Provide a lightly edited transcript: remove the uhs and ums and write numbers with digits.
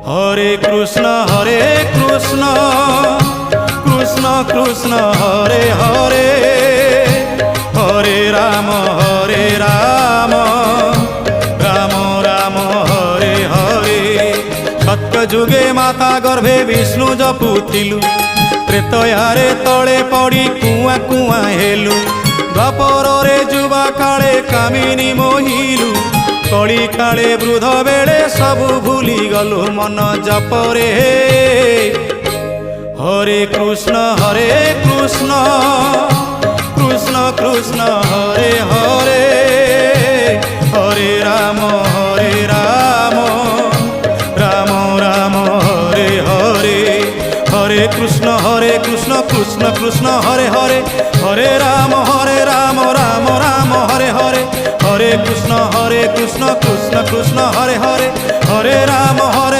হরে কৃষ্ণ কৃষ্ণ কৃষ্ণ হরে হরে, হরে রাম রাম রাম হরে হরে। সত্য যুগে মাতা গর্ভে বিষ্ণু জপুଥିଲୁ, ତ୍ରେତୟାରେ ତଳେ ପଡ଼ି କୁଆଁ କୁଆଁ ହେଲୁ। ଦ୍ୱାପରରେ ଯୁବା କାଳେ କାମିନୀ ମୋହିଲୁ, କଳି କାଳେ ବୃଦ୍ଧ ବେଳେ ସବୁ ଭୁଲି ଗଲୁ ମନ ଜପରେ। হরে কৃষ্ণ কৃষ্ণ কৃষ্ণ হরে হরে, হরে রাম রাম রাম হরে হরে। হরে কৃষ্ণ কৃষ্ণ কৃষ্ণ হরে হরে, হরে রাম রাম রাম হরে হরে। হরে কৃষ্ণ কৃষ্ণ কৃষ্ণ হরে হরে, হরে রাম